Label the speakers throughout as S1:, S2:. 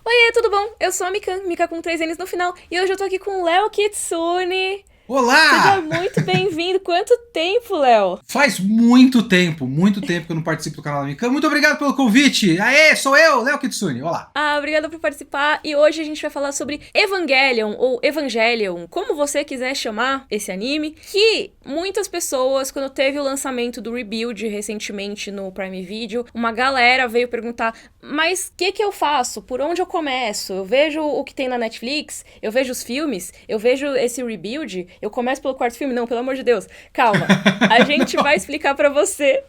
S1: Oiê, tudo bom? Eu sou a Mikan, Mika com 3 N's no final, e hoje eu tô aqui com o Léo Kitsune. Seja
S2: Olá!
S1: muito bem-vindo. Quanto tempo, Léo?
S2: Faz muito tempo que eu não participo do canal da Mikan. Muito obrigado pelo convite. Aê, sou eu, Léo Kitsune. Olá.
S1: Obrigada por participar. E hoje a gente vai falar sobre Evangelion, ou Evangelion, como você quiser chamar esse anime, que muitas pessoas, quando teve o lançamento do Rebuild recentemente no Prime Video, uma galera veio perguntar, mas o que eu faço? Por onde eu começo? Eu vejo o que tem na Netflix, eu vejo os filmes, eu vejo esse Rebuild, eu começo pelo quarto filme? Não, pelo amor de Deus. Calma. A gente vai explicar pra você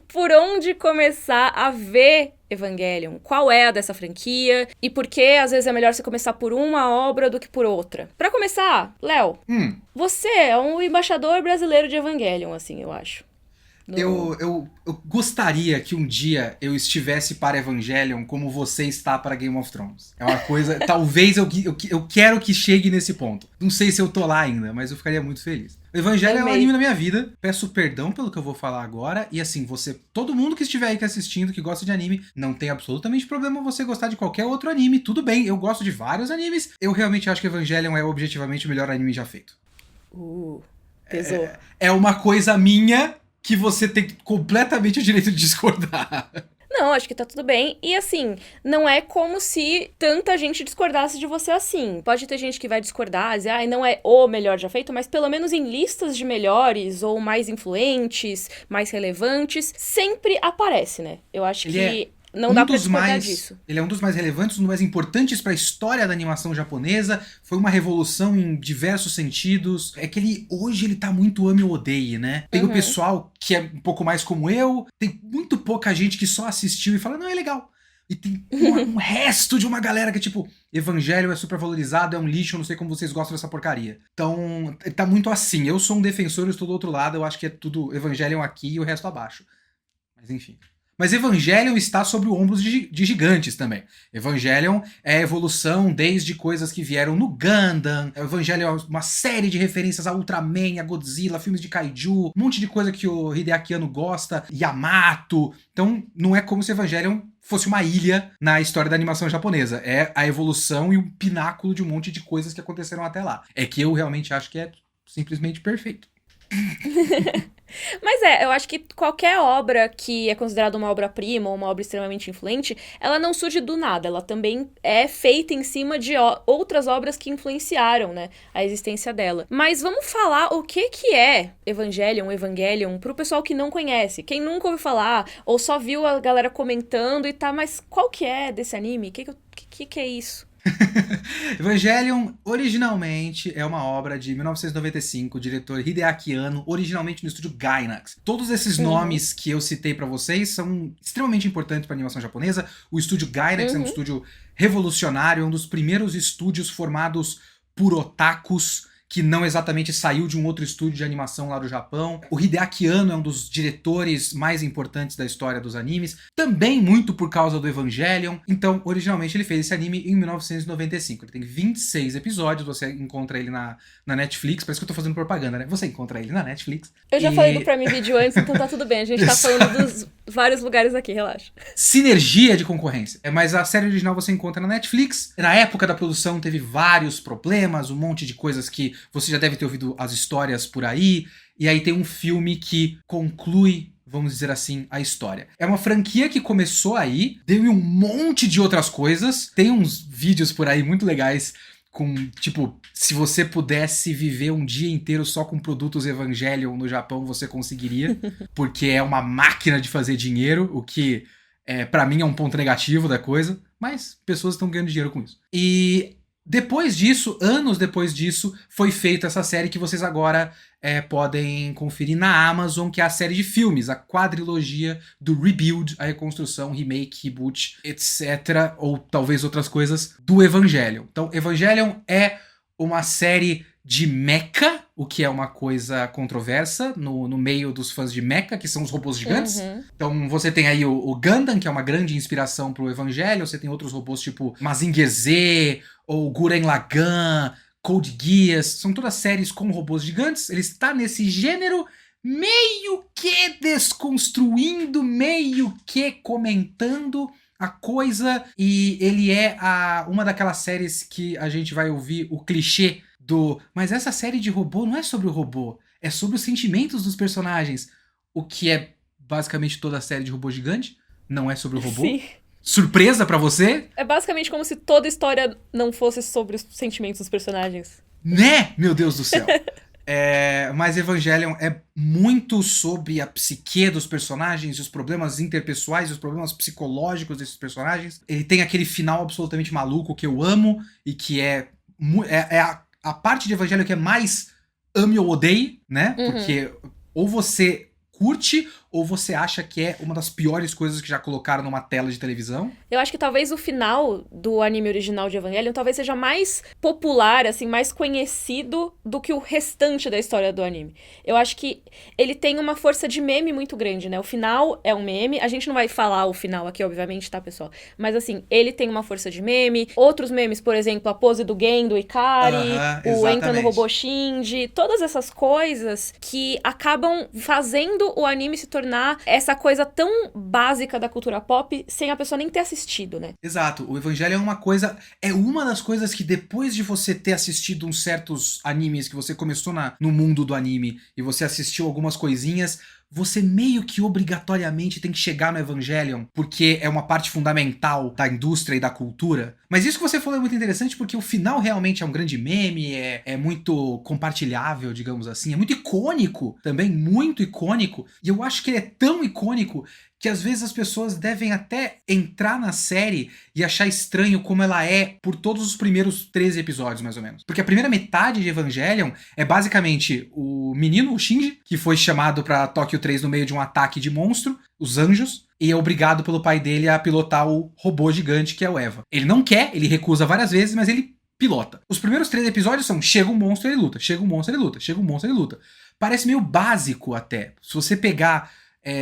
S1: por onde começar a ver Evangelion, qual é a dessa franquia e por que às vezes é melhor você começar por uma obra do que por outra. Pra começar, Léo,
S2: Hum,
S1: você é um embaixador brasileiro de Evangelion, assim, eu acho. No...
S2: eu gostaria que um dia eu estivesse para Evangelion como você está para Game of Thrones. É uma coisa. Talvez eu quero que chegue nesse ponto. Não sei se eu tô lá ainda, mas eu ficaria muito feliz. O Evangelho é um anime
S1: Amei.
S2: na minha vida. Peço perdão pelo que eu vou falar agora. E assim, todo mundo que estiver aí assistindo, que gosta de anime, não tem absolutamente problema você gostar de qualquer outro anime. Tudo bem, eu gosto de vários animes. Eu realmente acho que Evangelion é objetivamente o melhor anime já feito.
S1: Uh, pesou.
S2: É uma coisa minha que você tem completamente o direito de discordar.
S1: Não, acho que tá tudo bem. E assim, não é como se tanta gente discordasse de você assim. Pode ter gente que vai discordar, dizer, ah, não é o melhor já feito, mas pelo menos em listas de melhores ou mais influentes, mais relevantes, sempre aparece, né? Eu acho
S2: Ele é
S1: que não dá pra discordar disso.
S2: Ele é um dos mais relevantes, um dos mais importantes para a história da animação japonesa. Foi uma revolução em diversos sentidos. É que hoje ele tá muito ame ou odeie, né? Tem o
S1: Uhum.
S2: pessoal que é um pouco mais como eu, tem muito pouca gente que só assistiu e fala, não, é legal. E tem um resto de uma galera que, tipo, Evangelho é super valorizado, é um lixo, eu não sei como vocês gostam dessa porcaria. Então, tá muito assim. Eu sou um defensor, eu estou do outro lado, eu acho que é tudo Evangelion aqui e o resto abaixo. Mas enfim. Mas Evangelion está sobre ombros de gigantes também. Evangelion é a evolução desde coisas que vieram no Gundam. Evangelion é uma série de referências a Ultraman, a Godzilla, filmes de kaiju, um monte de coisa que o Hideaki Anno gosta, Yamato. Então não é como se Evangelion fosse uma ilha na história da animação japonesa. É a evolução e o pináculo de um monte de coisas que aconteceram até lá. É que eu realmente acho que é simplesmente perfeito.
S1: Mas eu acho que qualquer obra que é considerada uma obra-prima ou uma obra extremamente influente, ela não surge do nada, ela também é feita em cima de outras obras que influenciaram, né, a existência dela. Mas vamos falar o que é Evangelion, pro pessoal que não conhece, quem nunca ouviu falar, ou só viu a galera comentando e tá, mas qual que é desse anime? Que é isso?
S2: Evangelion, originalmente, é uma obra de 1995, diretor Hideaki Anno, originalmente no estúdio Gainax. Todos esses
S1: Uhum,
S2: nomes que eu citei pra vocês são extremamente importantes pra animação japonesa. O estúdio Gainax é um
S1: uhum.
S2: estúdio revolucionário, é um dos primeiros estúdios formados por otakus, que não exatamente saiu de um outro estúdio de animação lá do Japão. O Hideaki Anno é um dos diretores mais importantes da história dos animes, também muito por causa do Evangelion. Então, originalmente ele fez esse anime em 1995. Ele tem 26 episódios, você encontra ele na Netflix, parece que eu tô fazendo propaganda, né? Você encontra ele na Netflix.
S1: Eu já falei do
S2: E
S1: Prime Video antes, então tá tudo bem. A gente tá falando dos vários lugares aqui, relaxa.
S2: sinergia de concorrência. Mas a série original você encontra na Netflix. Na época da produção teve vários problemas, um monte de coisas que você já deve ter ouvido as histórias por aí. E aí tem um filme que conclui, vamos dizer assim, a história. É uma franquia que começou aí, deu em um monte de outras coisas. Tem uns vídeos por aí muito legais com, tipo, se você pudesse viver um dia inteiro só com produtos Evangelion no Japão, você conseguiria, porque é uma máquina de fazer dinheiro, o que para mim é um ponto negativo da coisa, mas pessoas estão ganhando dinheiro com isso. E depois disso, anos depois disso, foi feita essa série que vocês agora podem conferir na Amazon, que é a série de filmes, a quadrilogia do Rebuild, a reconstrução, remake, reboot, etc. Ou talvez outras coisas do Evangelion. Então, Evangelion é uma série de mecha, o que é uma coisa controversa no meio dos fãs de mecha, que são os robôs gigantes.
S1: Uhum.
S2: Então você tem aí o Gundam, que é uma grande inspiração pro Evangelho. Você tem outros robôs tipo Mazinger Z, ou Gurren Lagann, Code Geass. São todas séries com robôs gigantes. Ele está nesse gênero meio que desconstruindo, meio que comentando a coisa, e ele é uma daquelas séries que a gente vai ouvir o clichê mas essa série de robô não é sobre o robô, é sobre os sentimentos dos personagens. O que é basicamente toda a série de robô gigante, não é sobre o robô.
S1: Sim.
S2: Surpresa pra você?
S1: É basicamente como se toda história não fosse sobre os sentimentos dos personagens.
S2: Né? Meu Deus do céu. Mas Evangelion é muito sobre a psique dos personagens, os problemas interpessoais, os problemas psicológicos desses personagens. Ele tem aquele final absolutamente maluco que eu amo e que é a parte de Evangelion que é mais ame ou odeie, né?
S1: Uhum.
S2: Porque ou você curte ou você acha que é uma das piores coisas que já colocaram numa tela de televisão.
S1: Eu acho que talvez o final do anime original de Evangelion talvez seja mais popular, assim, mais conhecido do que o restante da história do anime. Eu acho que ele tem uma força de meme muito grande, né? O final é um meme. A gente não vai falar o final aqui, obviamente, tá, pessoal? Mas, assim, ele tem uma força de meme. Outros memes, por exemplo, a pose do Gen, do Ikari, o Entra no Robô Shinji. Todas essas coisas que acabam fazendo o anime se tornar essa coisa tão básica da cultura pop sem a pessoa nem ter assistido, né?
S2: Exato. O Evangelho é uma das coisas que depois de você ter assistido uns certos animes, que você começou no mundo do anime e você assistiu algumas coisinhas, você meio que obrigatoriamente tem que chegar no Evangelion, porque é uma parte fundamental da indústria e da cultura. Mas isso que você falou é muito interessante, porque o final realmente é um grande meme, é muito compartilhável, digamos assim, é muito icônico também, muito icônico, e eu acho que ele é tão icônico que às vezes as pessoas devem até entrar na série e achar estranho como ela é por todos os primeiros 13 episódios, mais ou menos. Porque a primeira metade de Evangelion é basicamente o menino, o Shinji, que foi chamado pra Tóquio 3 no meio de um ataque de monstro, os anjos, e é obrigado pelo pai dele a pilotar o robô gigante que é o Eva. Ele não quer, ele recusa várias vezes, mas ele pilota. Os primeiros 3 episódios são chega um monstro, ele luta, chega um monstro, ele luta, chega um monstro, ele luta. Parece meio básico até. Se você pegar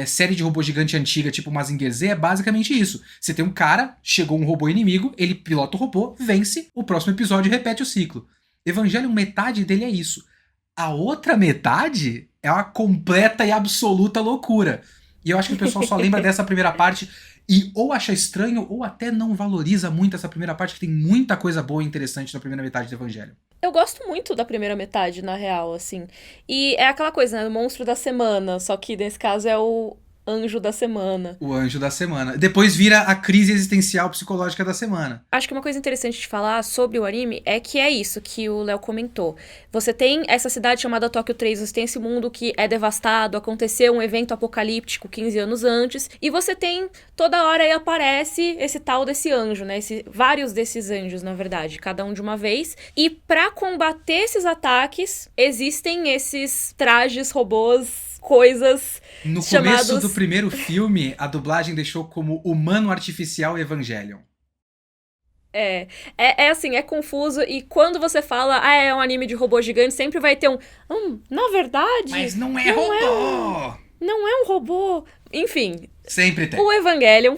S2: série de robô gigante antiga, tipo Mazinger Z, é basicamente isso. Você tem um cara, chegou um robô inimigo, ele pilota o robô, vence, o próximo episódio repete o ciclo. Evangelion, metade dele é isso. A outra metade é uma completa e absoluta loucura. E eu acho que o pessoal só lembra dessa primeira parte e ou acha estranho ou até não valoriza muito essa primeira parte, que tem muita coisa boa e interessante na primeira metade do Evangelho.
S1: Eu gosto muito da primeira metade, na real, assim. E é aquela coisa, né? O monstro da semana, só que nesse caso é o anjo da semana.
S2: O anjo da semana. Depois vira a crise existencial psicológica da semana.
S1: Acho que uma coisa interessante de falar sobre o anime é que é isso que o Léo comentou. Você tem essa cidade chamada Tóquio 3, você tem esse mundo que é devastado, aconteceu um evento apocalíptico 15 anos antes, e você tem, toda hora aí aparece esse tal desse anjo, né? Vários desses anjos, na verdade, cada um de uma vez. E pra combater esses ataques, existem esses trajes, robôs, coisas
S2: no
S1: chamados...
S2: começo do primeiro filme, a dublagem deixou como Humano Artificial Evangelion.
S1: É assim, é confuso, e quando você fala, é um anime de robô gigante, sempre vai ter na verdade...
S2: Mas não é robô!
S1: Não é um robô. Enfim.
S2: Sempre tem.
S1: O Evangelion,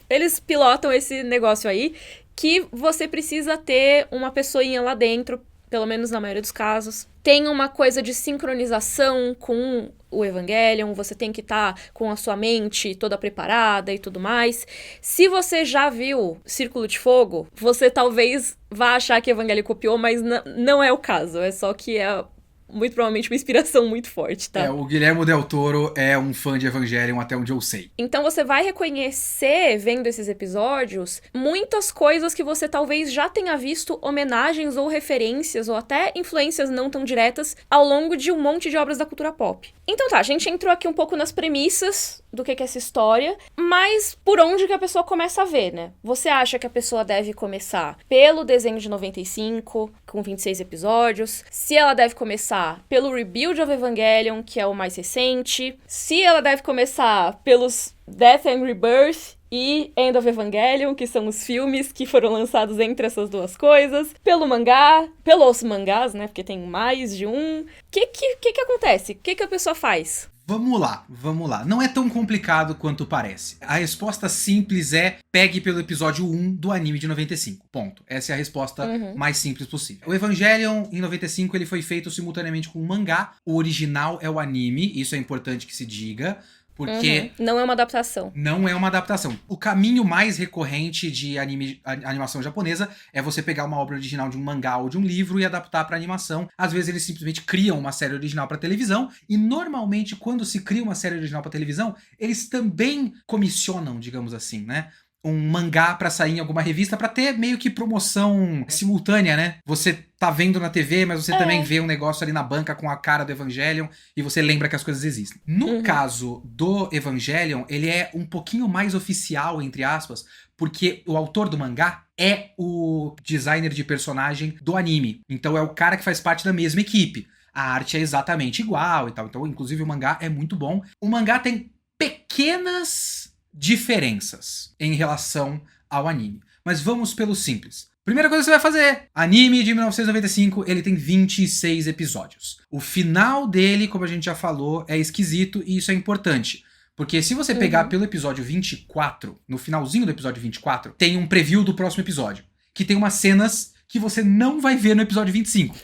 S1: eles pilotam esse negócio aí, que você precisa ter uma pessoinha lá dentro, pelo menos na maioria dos casos. Tem uma coisa de sincronização com o Evangelion, você tem que estar com a sua mente toda preparada e tudo mais. Se você já viu Círculo de Fogo, você talvez vá achar que Evangelion copiou, mas não é o caso. É só que é muito provavelmente uma inspiração muito forte, tá?
S2: O Guillermo Del Toro é um fã de Evangelion, até onde eu sei.
S1: Então você vai reconhecer, vendo esses episódios, muitas coisas que você talvez já tenha visto, homenagens ou referências, ou até influências não tão diretas, ao longo de um monte de obras da cultura pop. Então tá, a gente entrou aqui um pouco nas premissas do que é essa história, mas por onde que a pessoa começa a ver, né? Você acha que a pessoa deve começar pelo desenho de 95, com 26 episódios? Se ela deve começar pelo Rebuild of Evangelion, que é o mais recente? Se ela deve começar pelos Death and Rebirth e End of Evangelion, que são os filmes que foram lançados entre essas duas coisas, pelo mangá, pelos mangás, né, porque tem mais de um. O que acontece? O que a pessoa faz?
S2: Vamos lá. Não é tão complicado quanto parece. A resposta simples é: pegue pelo episódio 1 do anime de 95. Ponto. Essa é a resposta mais simples possível. O Evangelion, em 95, ele foi feito simultaneamente com o mangá. O original é o anime, isso é importante que se diga. Porque
S1: não é uma adaptação.
S2: não é uma adaptação. O caminho mais recorrente de animação japonesa é você pegar uma obra original de um mangá ou de um livro e adaptar para animação. Às vezes eles simplesmente criam uma série original para televisão e normalmente quando se cria uma série original para televisão, eles também comissionam, digamos assim, né? Um mangá pra sair em alguma revista pra ter meio que promoção simultânea, né? Você tá vendo na TV, mas você também vê um negócio ali na banca com a cara do Evangelion e você lembra que as coisas existem. No caso do Evangelion, ele é um pouquinho mais oficial, entre aspas, porque o autor do mangá é o designer de personagem do anime. Então é o cara que faz parte da mesma equipe. A arte é exatamente igual e tal. Então, inclusive, o mangá é muito bom. O mangá tem pequenas diferenças em relação ao anime. Mas vamos pelo simples. Primeira coisa que você vai fazer, anime de 1995, ele tem 26 episódios. O final dele, como a gente já falou, é esquisito e isso é importante. Porque se você pegar pelo episódio 24, no finalzinho do episódio 24, tem um preview do próximo episódio. Que tem umas cenas que você não vai ver no episódio 25.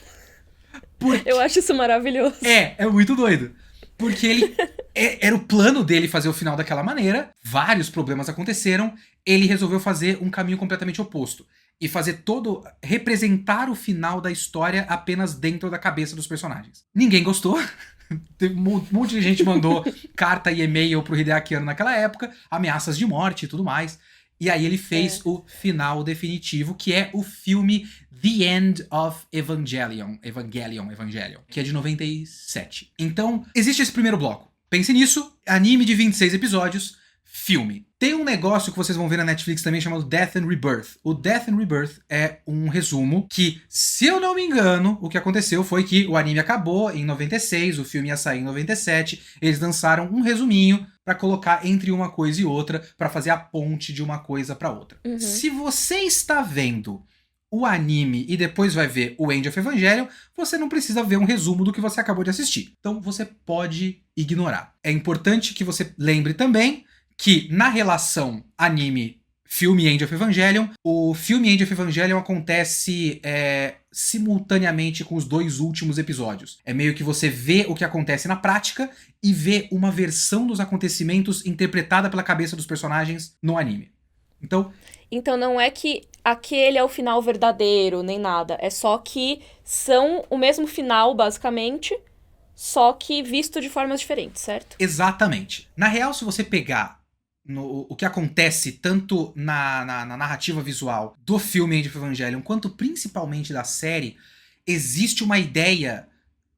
S1: Eu acho isso maravilhoso.
S2: É muito doido. Porque ele era o plano dele fazer o final daquela maneira, vários problemas aconteceram, ele resolveu fazer um caminho completamente oposto. E representar o final da história apenas dentro da cabeça dos personagens. Ninguém gostou. Um monte de gente mandou carta e e-mail pro Hideaki Anno naquela época, ameaças de morte e tudo mais. E aí ele fez o final definitivo, que é o filme The End of Evangelion, que é de 97. Então, existe esse primeiro bloco. Pense nisso, anime de 26 episódios, filme. Tem um negócio que vocês vão ver na Netflix também chamado Death and Rebirth. O Death and Rebirth é um resumo que, se eu não me engano, o que aconteceu foi que o anime acabou em 96, o filme ia sair em 97, eles lançaram um resuminho pra colocar entre uma coisa e outra, pra fazer a ponte de uma coisa pra outra. Se você está vendo o anime e depois vai ver o End of Evangelion, você não precisa ver um resumo do que você acabou de assistir. Então você pode ignorar. É importante que você lembre também que na relação anime-filme End of Evangelion, o filme End of Evangelion acontece simultaneamente com os dois últimos episódios. É meio que você vê o que acontece na prática e vê uma versão dos acontecimentos interpretada pela cabeça dos personagens no anime. Então
S1: não é que aquele é o final verdadeiro, nem nada. É só que são o mesmo final, basicamente, só que visto de formas diferentes, certo?
S2: Exatamente. Na real, se você pegar o que acontece tanto na narrativa visual do filme End of Evangelion, quanto principalmente da série, existe uma ideia,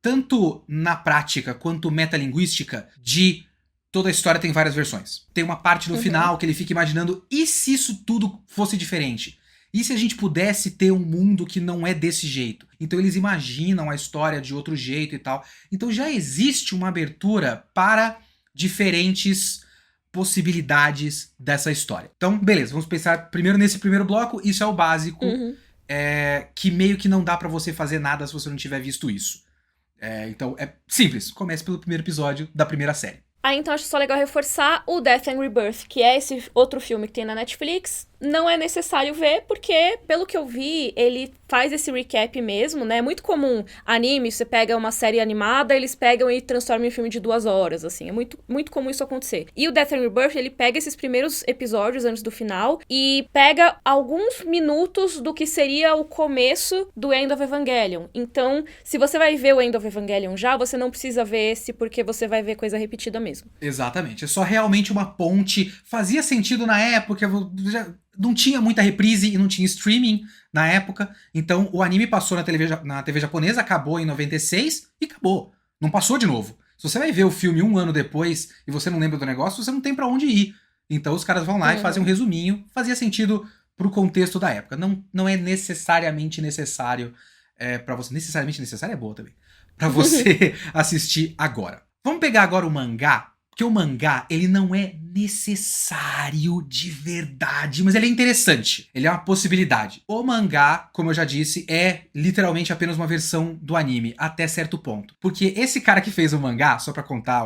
S2: tanto na prática quanto metalinguística, de toda a história tem várias versões. Tem uma parte no final que ele fica imaginando, e se isso tudo fosse diferente? E se a gente pudesse ter um mundo que não é desse jeito? Então eles imaginam a história de outro jeito e tal. Então já existe uma abertura para diferentes possibilidades dessa história. Então, beleza, vamos pensar primeiro nesse primeiro bloco. Isso é o básico, que meio que não dá pra você fazer nada se você não tiver visto isso. Então, é simples. Comece pelo primeiro episódio da primeira série.
S1: Então acho só legal reforçar o Death and Rebirth, que é esse outro filme que tem na Netflix. Não é necessário ver, porque, pelo que eu vi, ele faz esse recap mesmo, né? É muito comum anime, você pega uma série animada, eles pegam e transformam em filme de 2 horas, assim. É muito, muito comum isso acontecer. E o Death and Rebirth, ele pega esses primeiros episódios antes do final e pega alguns minutos do que seria o começo do End of Evangelion. Então, se você vai ver o End of Evangelion já, você não precisa ver esse, porque você vai ver coisa repetida mesmo.
S2: Exatamente. É só realmente uma ponte. Fazia sentido na época, não tinha muita reprise e não tinha streaming na época. Então o anime passou na TV japonesa, acabou em 96 e acabou. Não passou de novo. Se você vai ver o filme 1 ano depois e você não lembra do negócio, você não tem pra onde ir. Então os caras vão lá e fazem um resuminho. Fazia sentido pro contexto da época. Não é necessariamente necessário pra você. Necessariamente necessário é boa também. Pra você assistir agora. Vamos pegar agora o mangá. Porque o mangá, ele não é necessário de verdade, mas ele é interessante. Ele é uma possibilidade. O mangá, como eu já disse, é literalmente apenas uma versão do anime, até certo ponto. Porque esse cara que fez o mangá, só pra contar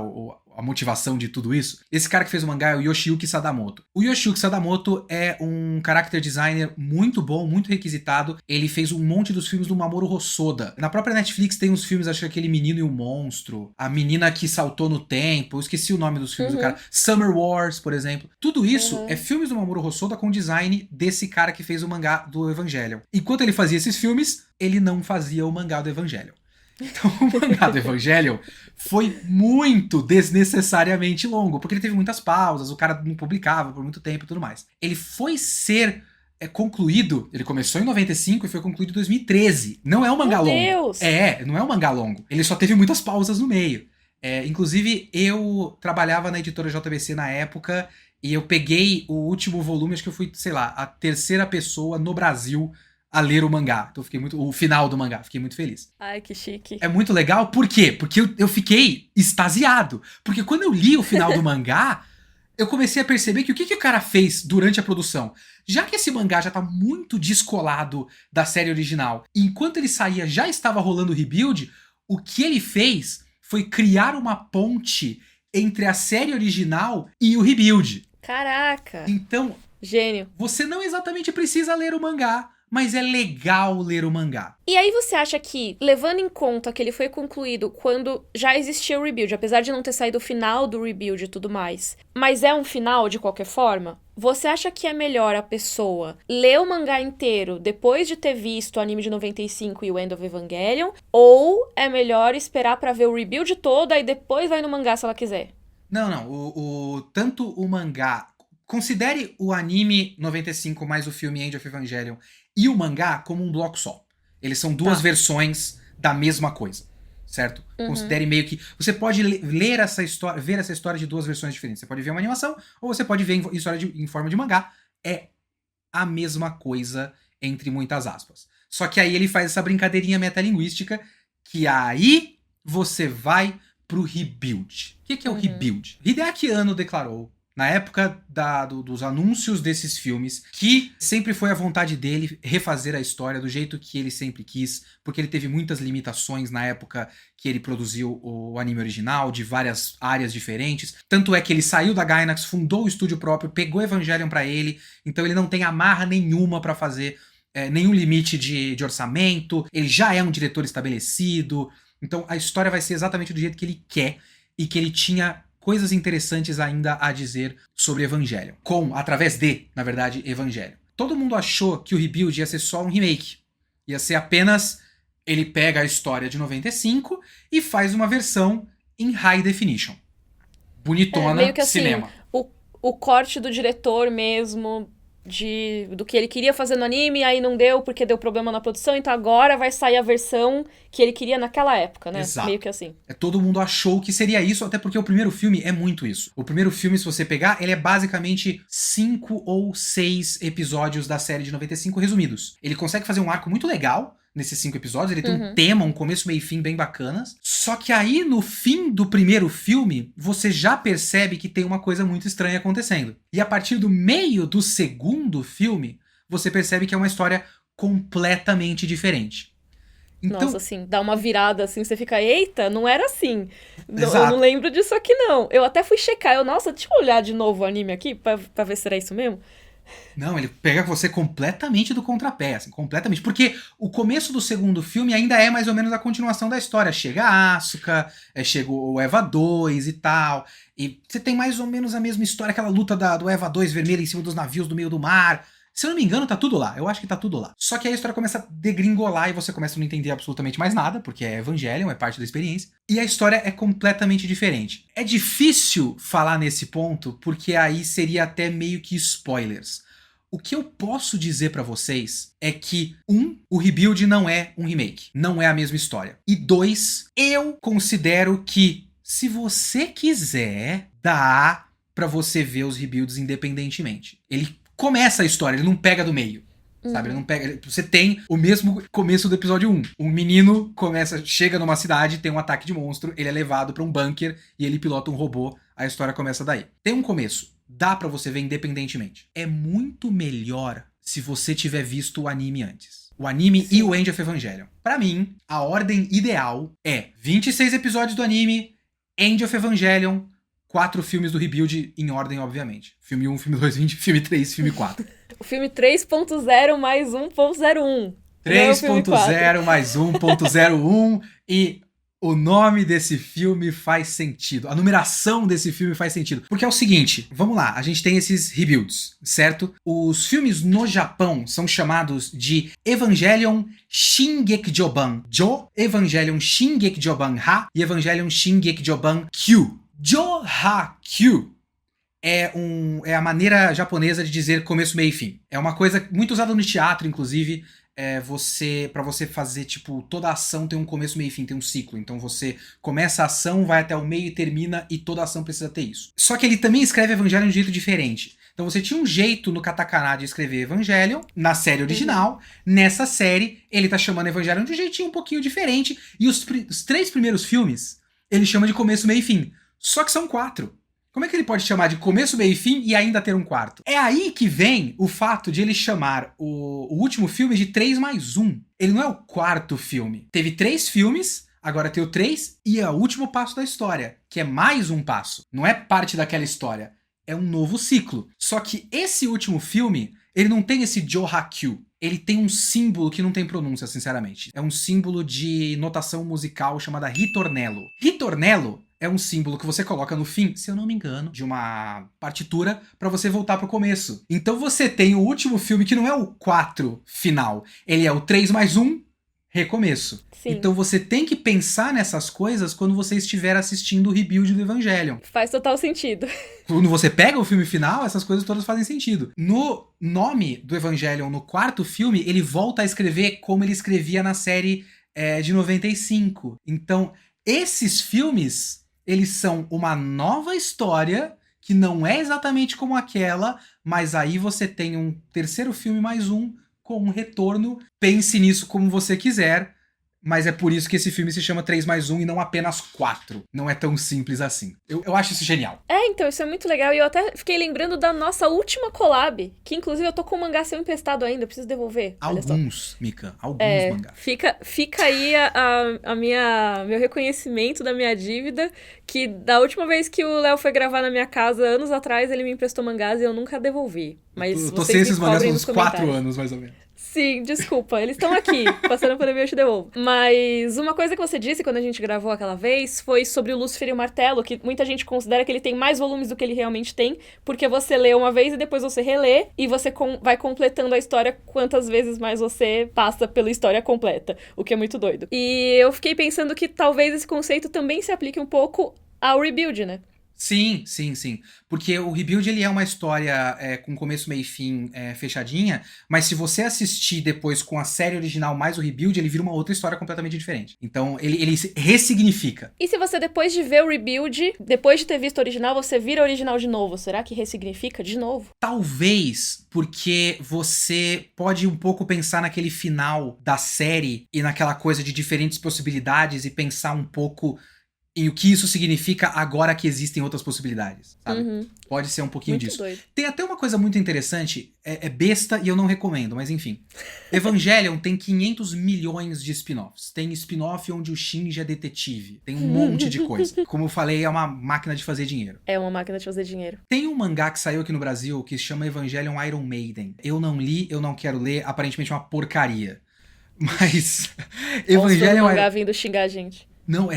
S2: a motivação de tudo isso. Esse cara que fez o mangá é o Yoshiyuki Sadamoto. O Yoshiyuki Sadamoto é um character designer muito bom, muito requisitado. Ele fez um monte dos filmes do Mamoru Hosoda. Na própria Netflix tem uns filmes, acho que aquele Menino e o Monstro, A Menina que Saltou no Tempo, eu esqueci o nome dos filmes do cara. Summer Wars, por exemplo. Tudo isso é filmes do Mamoru Hosoda com design desse cara que fez o mangá do Evangelion. Enquanto ele fazia esses filmes, ele não fazia o mangá do Evangelion. Então o mangá do Evangelion foi muito desnecessariamente longo, porque ele teve muitas pausas, o cara não publicava por muito tempo e tudo mais. Ele foi ser concluído, ele começou em 95 e foi concluído em 2013. Não é um mangá longo.
S1: Meu Deus!
S2: Não é um mangá longo. Ele só teve muitas pausas no meio. Inclusive, eu trabalhava na editora JBC na época e eu peguei o último volume, acho que eu fui, sei lá, a terceira pessoa no Brasil a ler o mangá. Então o final do mangá, fiquei muito feliz.
S1: Ai, que chique.
S2: É muito legal, por quê? Porque eu fiquei extasiado. Porque quando eu li o final do mangá, eu comecei a perceber que o que o cara fez durante a produção? Já que esse mangá já tá muito descolado da série original, e enquanto ele saía já estava rolando o rebuild, o que ele fez foi criar uma ponte entre a série original e o rebuild.
S1: Caraca!
S2: Então,
S1: gênio.
S2: Você não exatamente precisa ler o mangá, mas é legal ler o mangá.
S1: E aí você acha que, levando em conta que ele foi concluído quando já existia o rebuild, apesar de não ter saído o final do rebuild e tudo mais, mas é um final de qualquer forma, você acha que é melhor a pessoa ler o mangá inteiro depois de ter visto o anime de 95 e o End of Evangelion, ou é melhor esperar pra ver o rebuild todo e depois vai no mangá se ela quiser?
S2: Não. Tanto o mangá... Considere o anime 95 mais o filme End of Evangelion e o mangá como um bloco só. Eles são duas versões da mesma coisa, certo? Considere meio que... Você pode ler essa história, ver essa história de duas versões diferentes. Você pode ver uma animação ou você pode ver história em forma de mangá. É a mesma coisa, entre muitas aspas. Só que aí ele faz essa brincadeirinha metalinguística que aí você vai pro rebuild. O que é o rebuild? Hideaki Anno declarou, na época dos anúncios desses filmes, que sempre foi a vontade dele refazer a história do jeito que ele sempre quis, porque ele teve muitas limitações na época que ele produziu o anime original, de várias áreas diferentes. Tanto é que ele saiu da Gainax, fundou o estúdio próprio, pegou Evangelion pra ele, então ele não tem amarra nenhuma pra fazer nenhum limite de orçamento, ele já é um diretor estabelecido, então a história vai ser exatamente do jeito que ele quer e que ele tinha coisas interessantes ainda a dizer sobre Evangelion. Através de, na verdade, Evangelion. Todo mundo achou que o rebuild ia ser só um remake. Ia ser apenas... Ele pega a história de 95 e faz uma versão em high definition. Bonitona,
S1: meio que
S2: cinema.
S1: Assim, o corte do diretor mesmo... do que ele queria fazer no anime, aí não deu porque deu problema na produção, então agora vai sair a versão que ele queria naquela época, né?
S2: Exato.
S1: Meio que assim.
S2: Todo mundo achou que seria isso, até porque o primeiro filme é muito isso. O primeiro filme, se você pegar, ele é basicamente 5 ou 6 episódios da série de 95 resumidos. Ele consegue fazer um arco muito legal nesses 5 episódios, ele tem um tema, um começo, meio e fim bem bacanas. Só que aí, no fim do primeiro filme, você já percebe que tem uma coisa muito estranha acontecendo. E a partir do meio do segundo filme, você percebe que é uma história completamente diferente. Então,
S1: nossa, assim, dá uma virada assim, você fica, eita, não era assim.
S2: Exato.
S1: Eu não lembro disso aqui, não. Eu até fui checar, nossa, deixa eu olhar de novo o anime aqui pra ver se era isso mesmo.
S2: Não, ele pega você completamente do contrapé, assim, completamente. Porque o começo do segundo filme ainda é mais ou menos a continuação da história. Chega a Asuka, chega o Eva 2 e tal. E você tem mais ou menos a mesma história, aquela luta do Eva 2 vermelha em cima dos navios do meio do mar. Se eu não me engano, tá tudo lá. Eu acho que tá tudo lá. Só que aí a história começa a degringolar e você começa a não entender absolutamente mais nada, porque é Evangelion, é parte da experiência. E a história é completamente diferente. É difícil falar nesse ponto, porque aí seria até meio que spoilers. O que eu posso dizer pra vocês é que, o rebuild não é um remake. Não é a mesma história. E 2, eu considero que, se você quiser, dá pra você ver os rebuilds independentemente. Ele começa a história, ele não pega do meio. Sabe? Ele não pega. Você tem o mesmo começo do episódio 1. Um menino chega numa cidade, tem um ataque de monstro, ele é levado pra um bunker e ele pilota um robô. A história começa daí. Tem um começo. Dá pra você ver independentemente. É muito melhor se você tiver visto o anime antes. O anime Sim. E o End of Evangelion. Pra mim, a ordem ideal é 26 episódios do anime, End of Evangelion, 4 filmes do Rebuild em ordem, obviamente. Filme 1, filme 2, filme 3, filme 4.
S1: O filme 3.0 mais 1.01.
S2: 3.0 mais 1.01 e o nome desse filme faz sentido. A numeração desse filme faz sentido. Porque é o seguinte, vamos lá, a gente tem esses rebuilds, certo? Os filmes no Japão são chamados de Evangelion Shingekjoban Jo, Evangelion Shingekjoban Ha e Evangelion Shingekjoban Q. Jo-ha-Q é a maneira japonesa de dizer começo, meio e fim. É uma coisa muito usada no teatro, inclusive. Pra você fazer, tipo, toda a ação tem um começo, meio e fim, tem um ciclo. Então você começa a ação, vai até o meio e termina, e toda a ação precisa ter isso. Só que ele também escreve Evangelion de um jeito diferente. Então você tinha um jeito no katakana de escrever Evangelion, na série original. Nessa série, ele tá chamando Evangelion de um jeitinho um pouquinho diferente. E os 3 primeiros filmes, ele chama de começo, meio e fim. Só que são 4. Como é que ele pode chamar de começo, meio e fim e ainda ter um quarto? É aí que vem o fato de ele chamar o último filme de 3 mais 1. Ele não é o 4º filme. Teve 3 filmes, agora tem o 3 e é o último passo da história, que é mais um passo. Não é parte daquela história, é um novo ciclo. Só que esse último filme, ele não tem esse Jo-ha-Kyu. Ele tem um símbolo que não tem pronúncia, sinceramente. É um símbolo de notação musical chamada ritornello. Ritornello é um símbolo que você coloca no fim, se eu não me engano, de uma partitura pra você voltar pro começo. Então você tem o último filme que não é o 4 final. Ele é o 3 mais 1, recomeço. Sim. Então você tem que pensar nessas coisas quando você estiver assistindo o rebuild do Evangelion.
S1: Faz total sentido.
S2: Quando você pega o filme final, essas coisas todas fazem sentido. No nome do Evangelion, no 4º filme, ele volta a escrever como ele escrevia na série de 95. Então, esses filmes, eles são uma nova história que não é exatamente como aquela, mas aí você tem um 3º filme mais um com um retorno. Pense nisso como você quiser, mas é por isso que esse filme se chama 3 mais 1 e não apenas 4. Não é tão simples assim. Eu acho isso genial.
S1: Então, isso é muito legal. E eu até fiquei lembrando da nossa última collab, que inclusive eu tô com o mangá seu emprestado ainda, eu preciso devolver.
S2: Alguns, Mika. Alguns mangás.
S1: Fica aí meu reconhecimento da minha dívida, que da última vez que o Léo foi gravar na minha casa, anos atrás, ele me emprestou mangás e eu nunca devolvi. Mas
S2: eu tô sem esses mangás há uns 4 anos, mais ou menos.
S1: Sim, desculpa, eles estão aqui, passando por mim eu te devolvo. Mas uma coisa que você disse quando a gente gravou aquela vez foi sobre o Lúcifer e o Martelo, que muita gente considera que ele tem mais volumes do que ele realmente tem, porque você lê uma vez e depois você relê, e você vai completando a história quantas vezes mais você passa pela história completa, o que é muito doido. E eu fiquei pensando que talvez esse conceito também se aplique um pouco ao Rebuild, né?
S2: Sim. Porque o Rebuild, ele é uma história com começo, meio e fim fechadinha, mas se você assistir depois com a série original mais o Rebuild, ele vira uma outra história completamente diferente. Então, ele ressignifica.
S1: E se você, depois de ver o Rebuild, depois de ter visto o original, você vira o original de novo, será que ressignifica de novo?
S2: Talvez, porque você pode um pouco pensar naquele final da série e naquela coisa de diferentes possibilidades e pensar um pouco e o que isso significa agora que existem outras possibilidades, sabe?
S1: Uhum.
S2: Pode ser um pouquinho
S1: muito
S2: disso.
S1: Doido.
S2: Tem até uma coisa muito interessante, é besta e eu não recomendo, mas enfim. Evangelion tem 500 milhões de spin-offs. Tem spin-off onde o Shinji é detetive. Tem um monte de coisa. Como eu falei, é uma máquina de fazer dinheiro.
S1: É uma máquina de fazer dinheiro.
S2: Tem um mangá que saiu aqui no Brasil que se chama Evangelion Iron Maiden. Eu não li, eu não quero ler, aparentemente é uma porcaria. Mas...
S1: Evangelion... o mangá vindo xingar a gente.
S2: Não,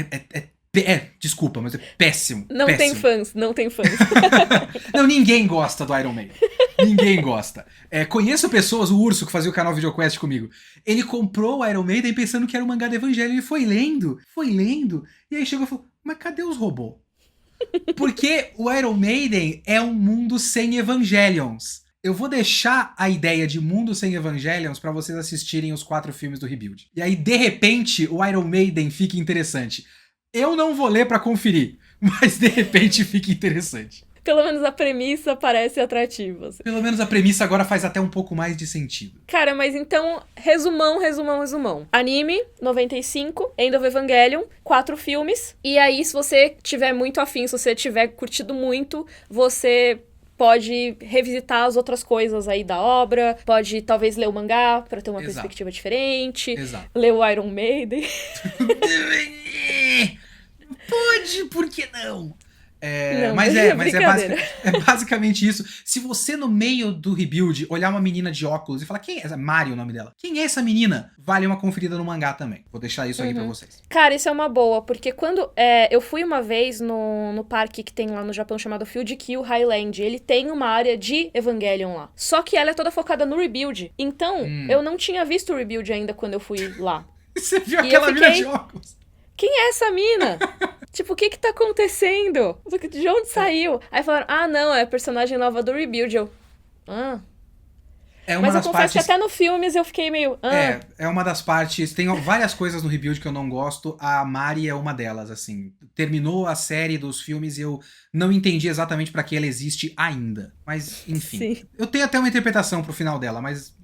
S2: desculpa, mas é péssimo.
S1: Não tem fãs.
S2: Não, ninguém gosta do Iron Maiden. Ninguém gosta. Conheço pessoas, o Urso, que fazia o canal VideoQuest comigo. Ele comprou o Iron Maiden pensando que era o mangá do Evangelho. Ele foi lendo. E aí chegou e falou, mas cadê os robôs? Porque o Iron Maiden é um mundo sem Evangelions. Eu vou deixar a ideia de mundo sem Evangelions pra vocês assistirem os 4 filmes do Rebuild. E aí, de repente, o Iron Maiden fica interessante. Eu não vou ler pra conferir, mas de repente fica interessante.
S1: Pelo menos a premissa parece atrativa.
S2: Pelo menos a premissa agora faz até um pouco mais de sentido.
S1: Cara, mas então, resumão. Anime, 95, End of Evangelion, 4 filmes. E aí, se você tiver muito afim, se você tiver curtido muito, você pode revisitar as outras coisas aí da obra, pode talvez ler o mangá pra ter uma perspectiva diferente, ler o Iron Maiden.
S2: Pode, por que não?
S1: Não,
S2: Mas
S1: brincadeira.
S2: é basicamente isso. Se você no meio do rebuild olhar uma menina de óculos e falar, quem é essa? Mari é o nome dela. Quem é essa menina? Vale uma conferida no mangá também. Vou deixar isso aí pra vocês.
S1: Cara, isso é uma boa, porque quando eu fui uma vez no parque que tem lá no Japão chamado Field Kill Highland, ele tem uma área de Evangelion lá. Só que ela é toda focada no rebuild. Então, eu não tinha visto o rebuild ainda quando eu fui lá.
S2: Você viu aquela mina de óculos?
S1: Quem é essa mina? Tipo, o que tá acontecendo? De onde saiu? Aí falaram, não, é a personagem nova do rebuild. Mas eu confesso que até no filmes eu fiquei meio...
S2: É uma das partes... Tem várias coisas no Rebuild que eu não gosto. A Mari é uma delas, assim. Terminou a série dos filmes e eu não entendi exatamente pra que ela existe ainda. Mas, enfim.
S1: Sim.
S2: Eu tenho até uma interpretação pro final dela, mas...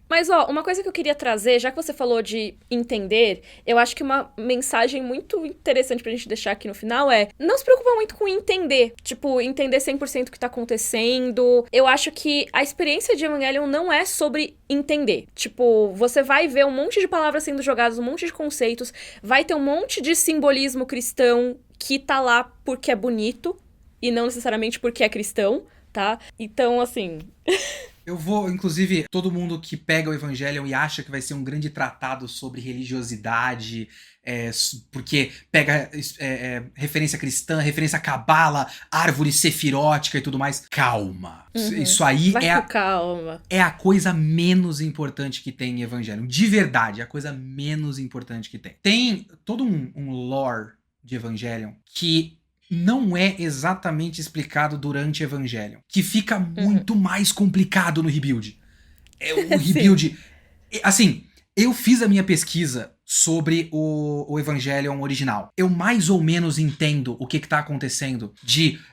S1: Mas, uma coisa que eu queria trazer, já que você falou de entender, eu acho que uma mensagem muito interessante pra gente deixar aqui no final é: não se preocupa muito com entender. Tipo, entender 100% o que tá acontecendo. Eu acho que a experiência de Evangelion não é sobre entender. Tipo, você vai ver um monte de palavras sendo jogadas, um monte de conceitos, vai ter um monte de simbolismo cristão que tá lá porque é bonito e não necessariamente porque é cristão, tá? Então, assim...
S2: Eu vou, inclusive, todo mundo que pega o Evangelion e acha que vai ser um grande tratado sobre religiosidade, porque pega referência cristã, referência a Cabala, árvore sefirótica e tudo mais. Calma. Isso aí
S1: calma.
S2: É a coisa menos importante que tem em Evangelion. De verdade, é a coisa menos importante que tem. Tem todo um lore de Evangelion que não é exatamente explicado durante Evangelion, que fica muito mais complicado no Rebuild. O Rebuild... Assim, eu fiz a minha pesquisa sobre o Evangelion original. Eu mais ou menos entendo o que tá acontecendo,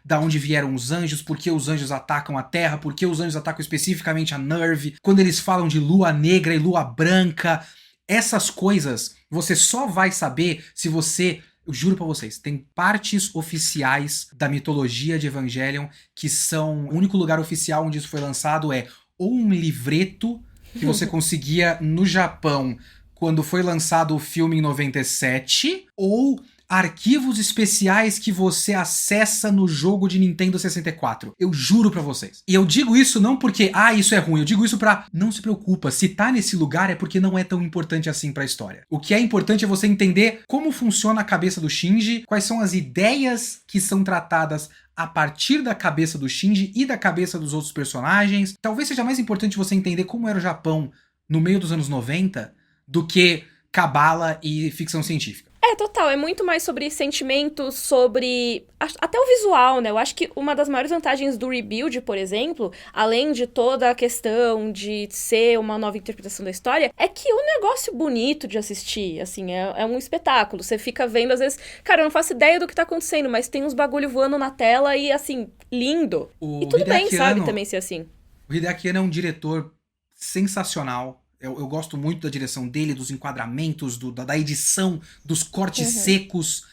S2: da onde vieram os anjos, por que os anjos atacam a Terra, por que os anjos atacam especificamente a Nerve, quando eles falam de lua negra e lua branca. Essas coisas você só vai saber se você... Eu juro pra vocês, tem partes oficiais da mitologia de Evangelion que são... O único lugar oficial onde isso foi lançado é ou um livreto que você conseguia no Japão quando foi lançado o filme em 97, ou arquivos especiais que você acessa no jogo de Nintendo 64. Eu juro pra vocês. E eu digo isso não porque, isso é ruim. Eu digo isso pra, não se preocupa, se tá nesse lugar é porque não é tão importante assim pra história. O que é importante é você entender como funciona a cabeça do Shinji, quais são as ideias que são tratadas a partir da cabeça do Shinji e da cabeça dos outros personagens. Talvez seja mais importante você entender como era o Japão no meio dos anos 90 do que cabala e ficção científica.
S1: Total, é muito mais sobre sentimentos, sobre até o visual, né? Eu acho que uma das maiores vantagens do Rebuild, por exemplo, além de toda a questão de ser uma nova interpretação da história, é que é um negócio bonito de assistir, assim, é um espetáculo. Você fica vendo, às vezes, cara, eu não faço ideia do que tá acontecendo, mas tem uns bagulho voando na tela e, assim, lindo. E tudo bem, sabe, também ser assim.
S2: O Hideaki Anno é um diretor sensacional. Eu gosto muito da direção dele, dos enquadramentos, da edição, dos cortes secos,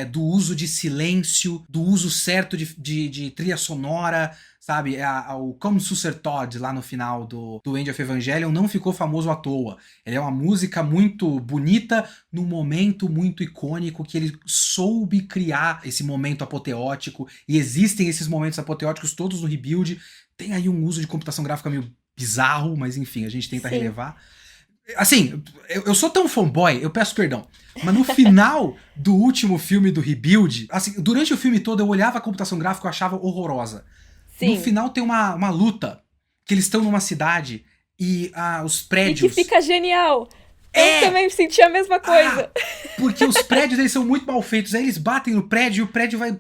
S2: do uso de silêncio, do uso certo de trilha sonora, sabe? O Come Sucer Todd lá no final do End of Evangelion não ficou famoso à toa. Ele é uma música muito bonita, num momento muito icônico, que ele soube criar esse momento apoteótico, e existem esses momentos apoteóticos todos no Rebuild. Tem aí um uso de computação gráfica meio bizarro, mas enfim, a gente tenta relevar. Assim, eu sou tão fanboy, eu peço perdão, mas no final do último filme do Rebuild, assim, durante o filme todo eu olhava a computação gráfica e eu achava horrorosa.
S1: Sim.
S2: No final tem uma luta, que eles estão numa cidade e os prédios...
S1: E que fica genial! Eu também senti a mesma coisa.
S2: Porque os prédios eles são muito mal feitos. Aí eles batem no prédio e o prédio vai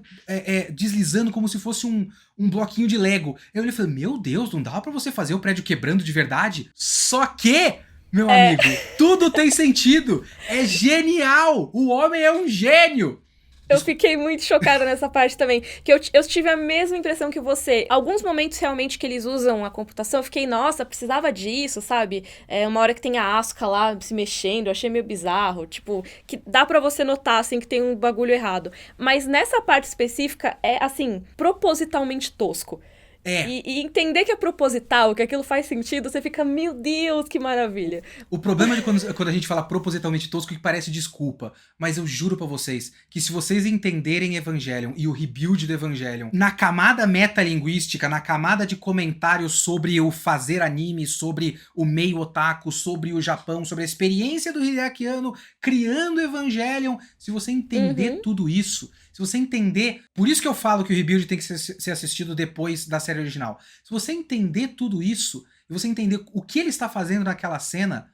S2: deslizando como se fosse um bloquinho de Lego. Eu olhei e falei, meu Deus, não dava pra você fazer o prédio quebrando de verdade? Só que, meu amigo, tudo tem sentido. É genial. O homem é um gênio.
S1: Eu fiquei muito chocada nessa parte também, que eu tive a mesma impressão que você. Alguns momentos realmente que eles usam a computação, eu fiquei, nossa, precisava disso, sabe? Uma hora que tem a Asuka lá se mexendo, eu achei meio bizarro, tipo, que dá pra você notar, assim, que tem um bagulho errado. Mas nessa parte específica, é, assim, propositalmente tosco. E entender que é proposital, que aquilo faz sentido, você fica, meu Deus, que maravilha.
S2: O problema de quando a gente fala propositalmente tosco, que parece desculpa, mas eu juro pra vocês que se vocês entenderem Evangelion e o rebuild do Evangelion na camada metalinguística, na camada de comentários sobre o fazer anime, sobre o meio otaku, sobre o Japão, sobre a experiência do Hideaki Anno criando Evangelion, se você entender tudo isso, se você entender... Por isso que eu falo que o rebuild tem que ser assistido depois da série original. Se você entender tudo isso, e você entender o que ele está fazendo naquela cena,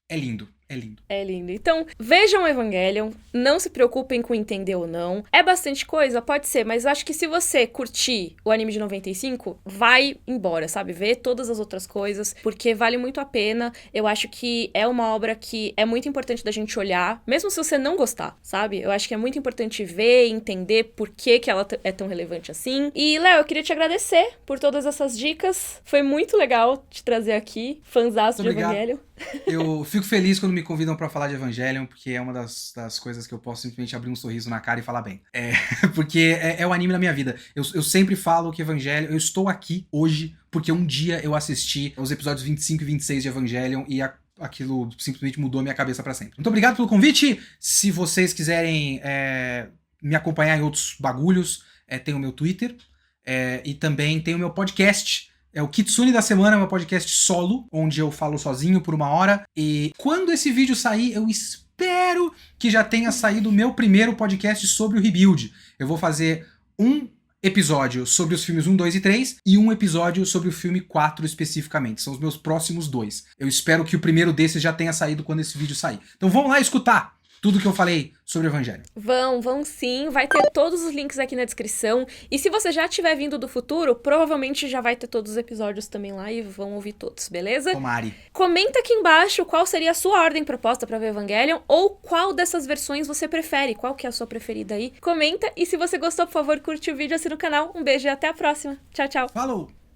S2: é lindo. É lindo.
S1: É lindo. Então, vejam Evangelion, não se preocupem com entender ou não. É bastante coisa? Pode ser, mas acho que se você curtir o anime de 95, vai embora, sabe? Vê todas as outras coisas, porque vale muito a pena. Eu acho que é uma obra que é muito importante da gente olhar, mesmo se você não gostar, sabe? Eu acho que é muito importante ver e entender por que ela é tão relevante assim. E, Léo, eu queria te agradecer por todas essas dicas. Foi muito legal te trazer aqui, fãzaço de Evangelion.
S2: Eu fico feliz quando me convidam pra falar de Evangelion, porque é uma das coisas que eu posso simplesmente abrir um sorriso na cara e falar bem. Porque é o anime da minha vida. Eu sempre falo que Evangelion... Eu estou aqui hoje porque um dia eu assisti os episódios 25 e 26 de Evangelion e aquilo simplesmente mudou a minha cabeça pra sempre. Muito obrigado pelo convite. Se vocês quiserem me acompanhar em outros bagulhos, tem o meu Twitter e também tem o meu podcast. É o Kitsune da Semana, é meu podcast solo, onde eu falo sozinho por 1 hora. E quando esse vídeo sair, eu espero que já tenha saído o meu primeiro podcast sobre o Rebuild. Eu vou fazer um episódio sobre os filmes 1, 2 e 3 e um episódio sobre o filme 4 especificamente. São os meus próximos 2. Eu espero que o primeiro desses já tenha saído quando esse vídeo sair. Então vamos lá escutar tudo que eu falei sobre o Evangelho.
S1: Vão sim. Vai ter todos os links aqui na descrição. E se você já tiver vindo do futuro, provavelmente já vai ter todos os episódios também lá e vão ouvir todos, beleza?
S2: Tomare.
S1: Comenta aqui embaixo qual seria a sua ordem proposta pra ver Evangelion ou qual dessas versões você prefere. Qual que é a sua preferida aí? Comenta. E se você gostou, por favor, curte o vídeo, assina o canal. Um beijo e até a próxima. Tchau, tchau.
S2: Falou!